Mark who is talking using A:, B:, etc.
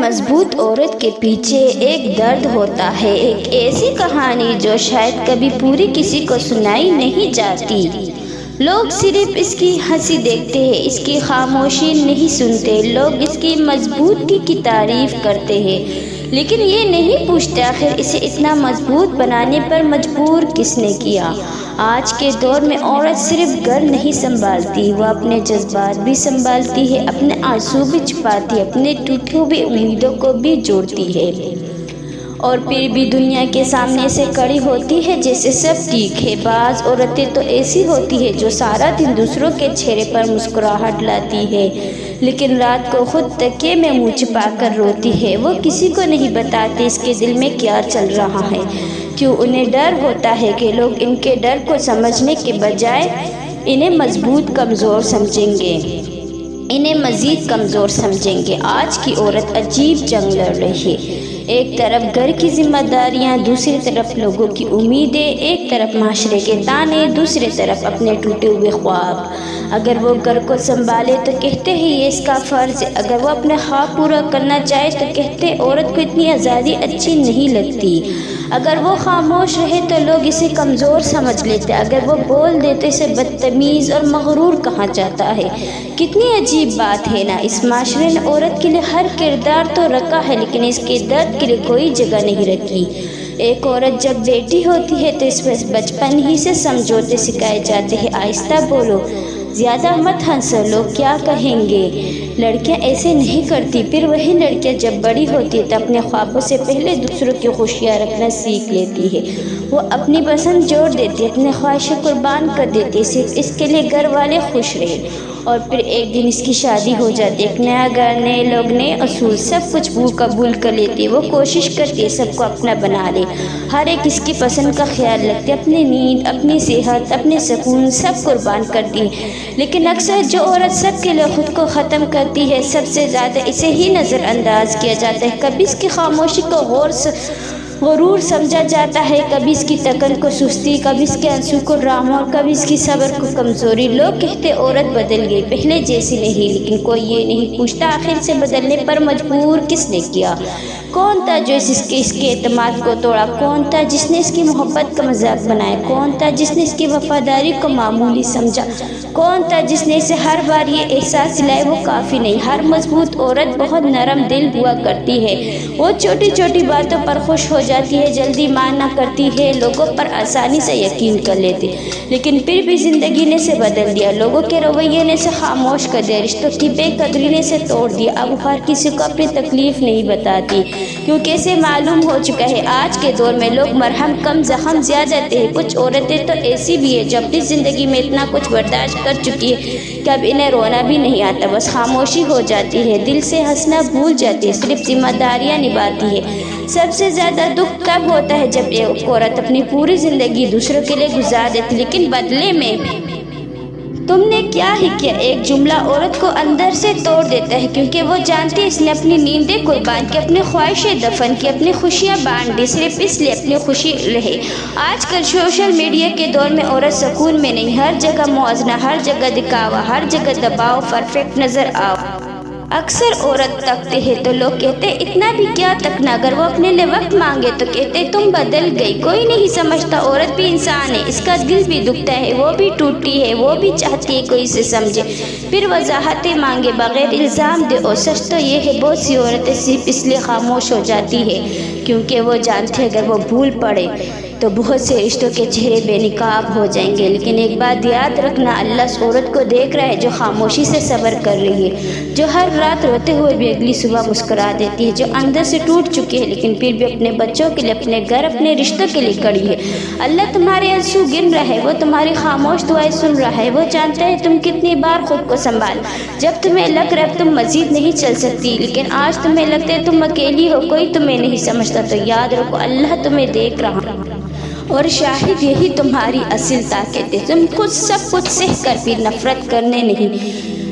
A: مضبوط عورت کے پیچھے ایک درد ہوتا ہے، ایک ایسی کہانی جو شاید کبھی پوری کسی کو سنائی نہیں جاتی۔ لوگ صرف اس کی ہنسی دیکھتے ہیں، اس کی خاموشی نہیں سنتے۔ لوگ اس کی مضبوطی کی تعریف کرتے ہیں، لیکن یہ نہیں پوچھتے آخر اسے اتنا مضبوط بنانے پر مجبور کس نے کیا۔ آج کے دور میں عورت صرف گھر نہیں سنبھالتی، وہ اپنے جذبات بھی سنبھالتی ہے، اپنے آنسو بھی چھپاتی ہے، اپنے ٹوٹی ہوئی امیدوں کو بھی جوڑتی ہے، اور پھر بھی دنیا کے سامنے سے کھڑی ہوتی ہے جیسے سب ٹھیک ہے۔ بعض عورتیں تو ایسی ہوتی ہے جو سارا دن دوسروں کے چہرے پر مسکراہٹ لاتی ہے، لیکن رات کو خود تکیے میں منہ چھپا کر روتی ہے۔ وہ کسی کو نہیں بتاتی اس کے دل میں کیا چل رہا ہے، کیوں انہیں ڈر ہوتا ہے کہ لوگ ان کے ڈر کو سمجھنے کے بجائے انہیں مضبوط کمزور سمجھیں گے، انہیں مزید کمزور سمجھیں گے۔ آج کی عورت عجیب جنگ لڑ رہی ہے، ایک طرف گھر کی ذمہ داریاں، دوسری طرف لوگوں کی امیدیں، ایک طرف معاشرے کے طعنے، دوسری طرف اپنے ٹوٹے ہوئے خواب۔ اگر وہ گھر کو سنبھالے تو کہتے ہیں یہ اس کا فرض ہے، اگر وہ اپنے خواب پورا کرنا چاہے تو کہتے عورت کو اتنی آزادی اچھی نہیں لگتی۔ اگر وہ خاموش رہے تو لوگ اسے کمزور سمجھ لیتے، اگر وہ بول دے تو اسے بدتمیز اور مغرور کہا جاتا ہے۔ کتنی عجیب بات ہے نا، اس معاشرے نے عورت کے لیے ہر کردار تو رکھا ہے، لیکن اس کے درد کے لیے کوئی جگہ نہیں رکھی۔ ایک عورت جب بیٹی ہوتی ہے تو اس میں بچپن ہی سے سمجھوتے سکھائے جاتے ہیں، آہستہ بولو، زیادہ مت ہنسو، لوگ کیا کہیں گے۔ لڑکیاں ایسے نہیں کرتی، پھر وہی لڑکیاں جب بڑی ہوتی ہے تو اپنے خوابوں سے پہلے دوسروں کی خوشیاں رکھنا سیکھ لیتی ہے۔ وہ اپنی پسند جوڑ دیتی ہے، اپنے خواہشیں قربان کر دیتی ہے، صرف اس کے لیے گھر والے خوش رہے۔ اور پھر ایک دن اس کی شادی ہو جاتی ہے، ایک نیا گھر، نئے لوگ، نئے اصول، سب کچھ وہ قبول کر لیتی ہے۔ وہ کوشش کرتی ہے سب کو اپنا بنا لے، ہر ایک اس کی پسند کا خیال رکھتی ہے، اپنی نیند، اپنی صحت، اپنے سکون سب قربان کرتی ہے۔ لیکن اکثر جو عورت سب کے لیے خود کو ختم کرتی ہے، سب سے زیادہ اسے ہی نظر انداز کیا جاتا ہے۔ کبھی اس کی خاموشی کو غرور سمجھا جاتا ہے، کبھی اس کی تکن کو سستی، کبھی اس کے آنسو کو ڈرامہ، اور کبھی اس کی صبر کو کمزوری۔ لوگ کہتے عورت بدل گئی، پہلے جیسی نہیں، لیکن کوئی یہ نہیں پوچھتا آخر سے بدلنے پر مجبور کس نے کیا۔ کون تھا جو اس کے اعتماد کو توڑا؟ کون تھا جس نے اس کی محبت کا مذاق بنایا؟ کون تھا جس نے اس کی وفاداری کو معمولی سمجھا؟ کون تھا جس نے اسے ہر بار یہ احساس دلایا وہ کافی نہیں؟ ہر مضبوط عورت بہت نرم دل ہوا کرتی ہے، وہ چھوٹی چھوٹی باتوں پر خوش ہو جاتی ہے، جلدی مان نہ کرتی ہے، لوگوں پر آسانی سے یقین کر لیتی، لیکن پھر بھی زندگی نے اسے بدل دیا، لوگوں کے رویے نے اسے خاموش کر دیا، رشتوں کی بے قدری نے اسے توڑ دیا۔ اب ہر کسی کو اپنی تکلیف نہیں بتاتی، کیونکہ اسے معلوم ہو چکا ہے آج کے دور میں لوگ مرہم کم زخم زیادہ دیتے ہیں۔ کچھ عورتیں تو ایسی بھی ہیں جو اپنی زندگی میں اتنا کچھ برداشت کر چکی ہے کہ اب انہیں رونا بھی نہیں آتا، بس خاموشی ہو جاتی ہے، دل سے ہنسنا بھول جاتی ہے، صرف ذمہ داریاں نبھاتی ہے۔ سب سے زیادہ دکھ تب ہوتا ہے جب ایک عورت اپنی پوری زندگی دوسروں کے لیے گزار دیتی، لیکن بدلے میں تم نے کیا ہی کیا؟ ایک جملہ عورت کو اندر سے توڑ دیتا ہے، کیونکہ وہ جانتی ہے اس نے اپنی نیندیں قربان کی، اپنی خواہشیں دفن کی، اپنی خوشیاں بانٹ دی، صرف اس لیے اپنی خوشی رہے۔ آج کل سوشل میڈیا کے دور میں عورت سکون میں نہیں، ہر جگہ موازنہ، ہر جگہ دکھاوا، ہر جگہ دباؤ، پرفیکٹ نظر آؤ۔ اکثر عورت تکتے ہیں تو لوگ کہتے اتنا بھی کیا تکنا، اگر وہ اپنے لیے وقت مانگے تو کہتے تم بدل گئی۔ کوئی نہیں سمجھتا عورت بھی انسان ہے، اس کا دل بھی دکھتا ہے، وہ بھی ٹوٹتی ہے، وہ بھی چاہتی ہے کوئی اسے سمجھے، پھر وضاحتیں مانگے بغیر الزام دے۔ اور سچ تو یہ ہے بہت سی عورتیں صرف اس لیے خاموش ہو جاتی ہے کیونکہ وہ جانتی ہے اگر وہ بھول پڑے تو بہت سے رشتوں کے چہرے بے نقاب ہو جائیں گے۔ لیکن ایک بات یاد رکھنا، اللہ اس عورت کو دیکھ رہا ہے جو خاموشی سے صبر کر رہی ہے، جو ہر رات روتے ہوئے بھی اگلی صبح مسکرا دیتی ہے، جو اندر سے ٹوٹ چکی ہے لیکن پھر بھی اپنے بچوں کے لیے، اپنے گھر، اپنے رشتوں کے لیے کڑی ہے۔ اللہ تمہارے آنسو گن رہا ہے، وہ تمہاری خاموش دعائیں سن رہا ہے، وہ جانتا ہے تم کتنی بار خود کو سنبھال۔ جب تمہیں لگ رہا ہے تم مزید نہیں چل سکتی، لیکن آج تمہیں لگتا ہے تم اکیلی ہو، کوئی تمہیں نہیں سمجھتا، تو یاد رکھو اللہ تمہیں دیکھ رہا ہے، اور شاہد یہی تمہاری اصل طاقت ہے۔ تم خود سب کچھ سہ کر بھی نفرت کرنے نہیں،